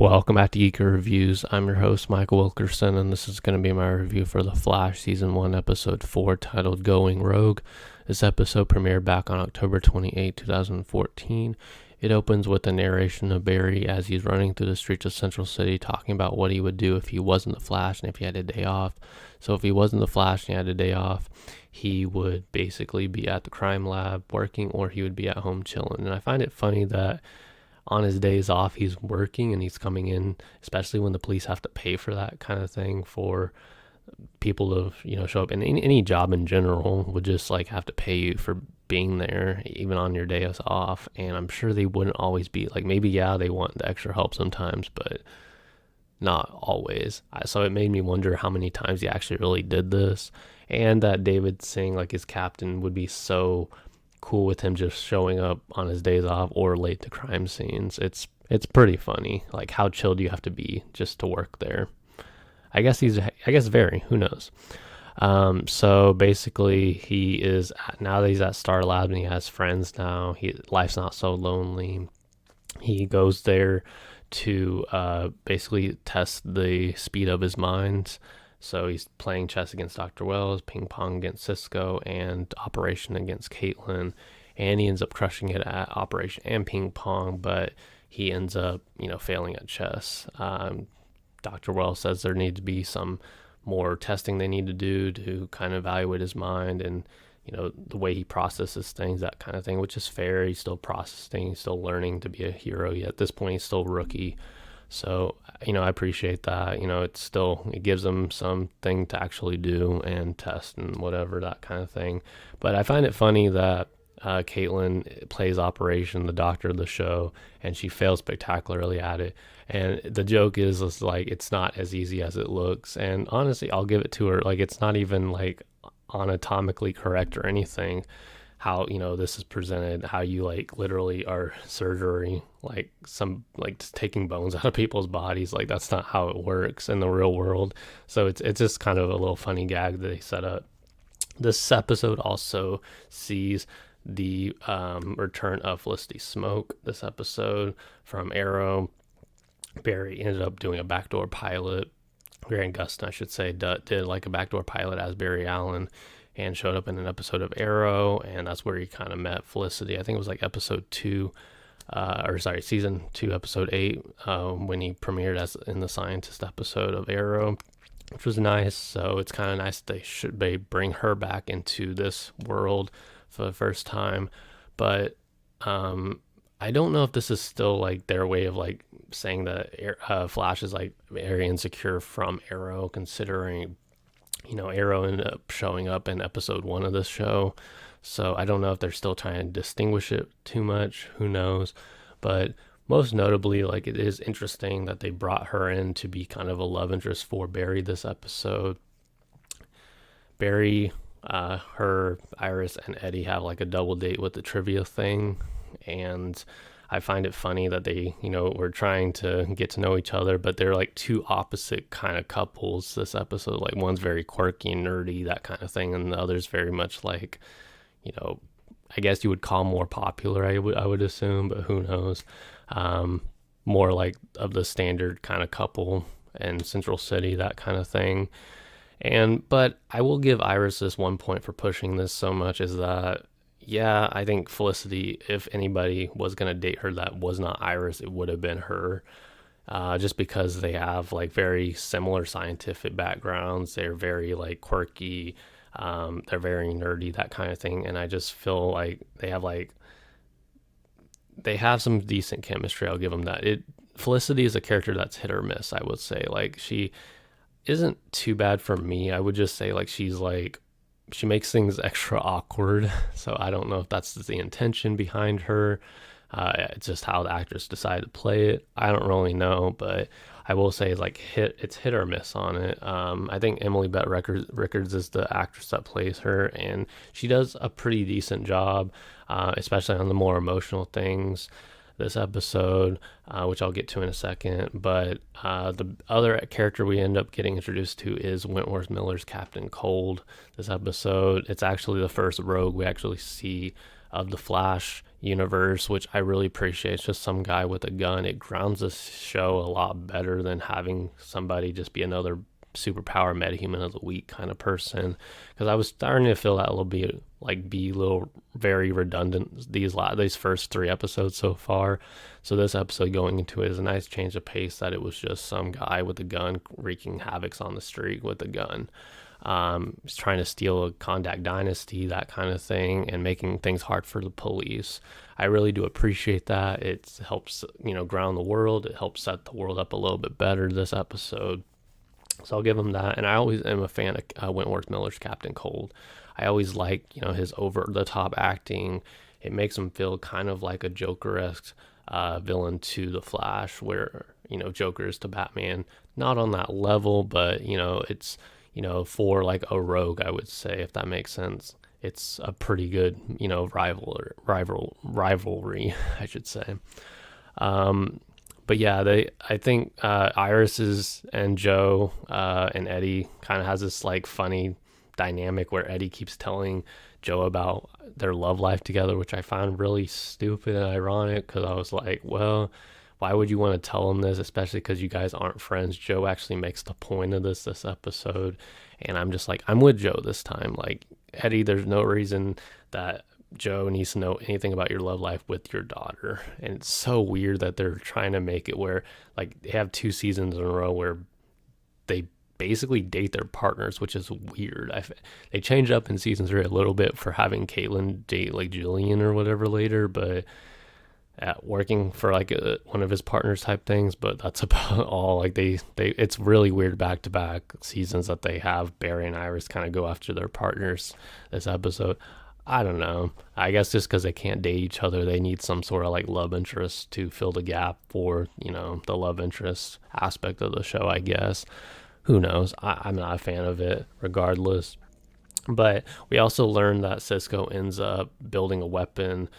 Welcome back to GEEKY Reviews. I'm your host, Michael Wilkerson, and this is going to be my review for The Flash Season 1, Episode 4, titled Going Rogue. This episode premiered back on October 28, 2014. It opens with a narration of Barry as he's running through the streets of Central City talking about what he would do if he wasn't the Flash and if he had a day off. So if he wasn't the Flash and he had a day off, he would basically be at the crime lab working, or he would be at home chilling. And I find it funny that on his days off, he's working and he's coming in, especially when the police have to pay for that kind of thing, for people to, show up. And any job in general would just have to pay you for being there, even on your days off. And I'm sure they wouldn't always be maybe, they want the extra help sometimes, but not always. So it made me wonder how many times he actually really did this. And that David Singh, his captain, would be so cool with him just showing up on his days off or late to crime scenes. It's pretty funny. How chill do you have to be just to work there? I guess very, who knows? So basically now that he's at Star Lab and he has friends now, life's not so lonely. He goes there to basically test the speed of his mind. So he's playing chess against Dr. Wells, ping pong against Cisco, and Operation against Caitlin. And he ends up crushing it at Operation and ping pong, but he ends up, failing at chess. Dr. Wells says there needs to be some more testing they need to do to kind of evaluate his mind and, the way he processes things, that kind of thing, which is fair. He's still processing, he's still learning to be a hero. Yet at this point, he's still a rookie. So, I appreciate that. It gives them something to actually do and test and whatever, that kind of thing. But I find it funny that Caitlin plays Operation, the doctor of the show, and she fails spectacularly at it. And the joke is it's not as easy as it looks. And honestly, I'll give it to her. It's not even anatomically correct or anything. How this is presented, how you literally are surgery, just taking bones out of people's bodies. That's not how it works in the real world. So it's just kind of a little funny gag that they set up. This episode also sees the return of Felicity Smoke. This episode from Arrow, Barry ended up doing a backdoor pilot. Grant Gustin, I should say, did a backdoor pilot as Barry Allen, and showed up in an episode of Arrow, and that's where he kind of met Felicity. I think it was episode 2, season 2, episode 8, when he premiered as in the scientist episode of Arrow, which was nice. So it's kind of nice they bring her back into this world for the first time. But I don't know if this is still their way of saying that Flash is very insecure from Arrow, considering Arrow ended up showing up in episode 1 of this show. So I don't know if they're still trying to distinguish it too much. Who knows? But most notably, it is interesting that they brought her in to be kind of a love interest for Barry this episode. Barry, her, Iris, and Eddie have a double date with the trivia thing. And I find it funny that they, were trying to get to know each other, but they're two opposite kind of couples this episode. One's very quirky and nerdy, that kind of thing, and the other's very much I guess you would call more popular, I would assume, but who knows. More of the standard kind of couple in Central City, that kind of thing. But I will give Iris this one point for pushing this so much, is that I think Felicity, if anybody was going to date her that was not Iris, it would have been her. Just because they have very similar scientific backgrounds. They're very quirky. They're very nerdy, that kind of thing. And I just feel they have some decent chemistry. I'll give them that. Felicity is a character that's hit or miss, I would say. She isn't too bad for me. I would just say she makes things extra awkward, so I don't know if that's the intention behind her. It's just how the actress decided to play it. I don't really know, but I will say it's hit or miss on it. I think Emily Bett Rickards is the actress that plays her, and she does a pretty decent job, especially on the more emotional things this episode, which I'll get to in a second. But the other character we end up getting introduced to is Wentworth Miller's Captain Cold this episode. It's actually the first rogue we actually see of the Flash, universe, which I really appreciate. It's just some guy with a gun. It grounds the show a lot better than having somebody just be another superpower metahuman of the week kind of person, because I was starting to feel that a little bit like be a little very redundant these first 3 episodes so far. So this episode going into it is a nice change of pace, that it was just some guy with a gun wreaking havocs on the street with a gun. He's trying to steal a Kondak dynasty, that kind of thing, and making things hard for the police. I really do appreciate that. It helps, ground the world. It helps set the world up a little bit better this episode. So I'll give him that. And I always am a fan of Wentworth Miller's Captain Cold. I always like, his over-the-top acting. It makes him feel kind of like a Joker-esque villain to the Flash, where, Joker is to Batman. Not on that level, but, it's, for like a rogue, I would say, if that makes sense. It's a pretty good, rivalry, I should say. But yeah, I think Iris and Joe and Eddie kind of has this like funny dynamic where Eddie keeps telling Joe about their love life together, which I found really stupid and ironic, because I was like, well, why would you want to tell him this, especially because you guys aren't friends? Joe actually makes the point of this episode, and I'm just like, I'm with Joe this time. Like, Eddie, there's no reason that Joe needs to know anything about your love life with your daughter. And it's so weird that they're trying to make it where, like, they have 2 seasons in a row where they basically date their partners, which is weird. They changed up in season 3 a little bit for having Caitlin date like Jillian or whatever later, but at working for like one of his partners type things. But that's about all. Like they it's really weird back-to-back seasons that they have Barry and Iris kind of go after their partners this episode. I don't know. I guess just because they can't date each other, they need some sort of like love interest to fill the gap for, the love interest aspect of the show, I guess. Who knows? I'm not a fan of it regardless. But we also learned that Cisco ends up building a weapon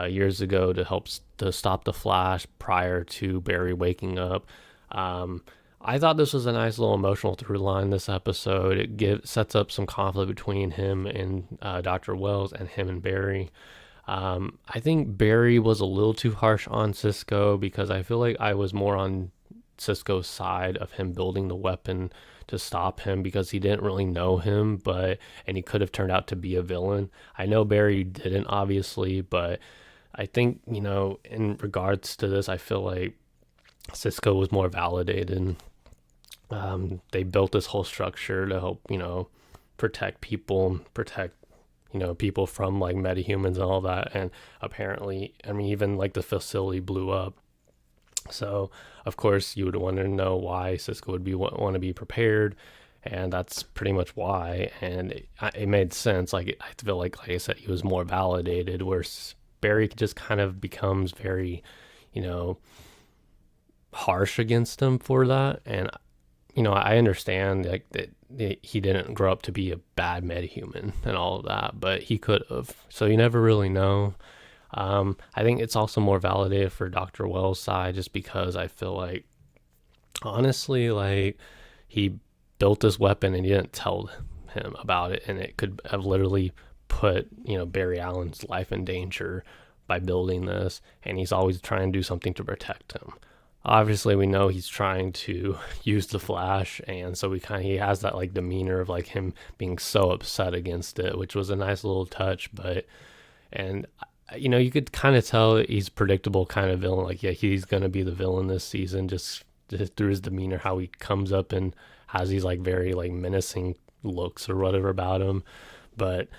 years ago to stop the Flash prior to Barry waking up. I thought this was a nice little emotional through line this episode. It sets up some conflict between him and Dr. Wells, and him and Barry. I think Barry was a little too harsh on Cisco, because I feel like I was more on Cisco's side of him building the weapon to stop him, because he didn't really know him, and he could have turned out to be a villain. I know Barry didn't, obviously, but I think, in regards to this, I feel like Cisco was more validated. They built this whole structure to help, protect people from like metahumans and all that. And apparently, even like the facility blew up. So of course you would want to know why Cisco would want to be prepared. And that's pretty much why. And it made sense. Like, I feel like I said, he was more validated, where Barry just kind of becomes very, harsh against him for that. And I understand like that he didn't grow up to be a bad metahuman and all of that, but he could have. So you never really know. I think it's also more validated for Dr. Wells' side, just because I feel like, honestly, like, he built this weapon and he didn't tell him about it, and it could have literally put Barry Allen's life in danger by building this, and he's always trying to do something to protect him. Obviously, we know he's trying to use the Flash, and so he has that like demeanor of like him being so upset against it, which was a nice little touch. And you could kind of tell he's predictable kind of villain. Like, yeah, he's gonna be the villain this season, just through his demeanor, how he comes up and has these like very like menacing looks or whatever about him. But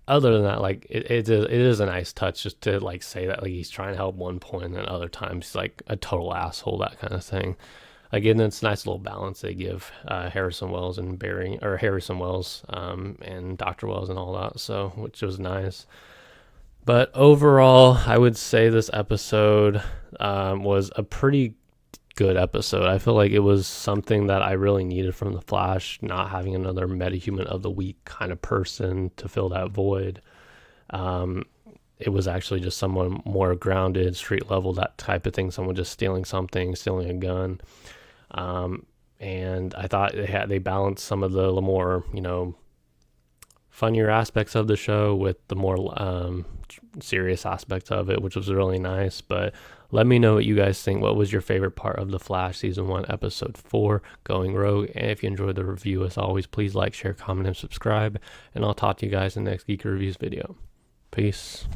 other than that, like, it is a nice touch just to like say that like he's trying to help one point, and then other times he's like a total asshole, that kind of thing. Again, it's a nice little balance they give Harrison Wells and and Dr. Wells and all that, so, which was nice. But overall, I would say this episode was a pretty good episode. I feel like it was something that I really needed from the Flash, not having another metahuman of the week kind of person to fill that void. It was actually just someone more grounded, street level, that type of thing, someone just stealing a gun. And I thought they balanced some of the more, funnier aspects of the show with the more serious aspects of it, which was really nice. But let me know what you guys think. What was your favorite part of The Flash Season 1, Episode 4, Going Rogue? And if you enjoyed the review, as always, please like, share, comment, and subscribe. And I'll talk to you guys in the next Geek Reviews video. Peace.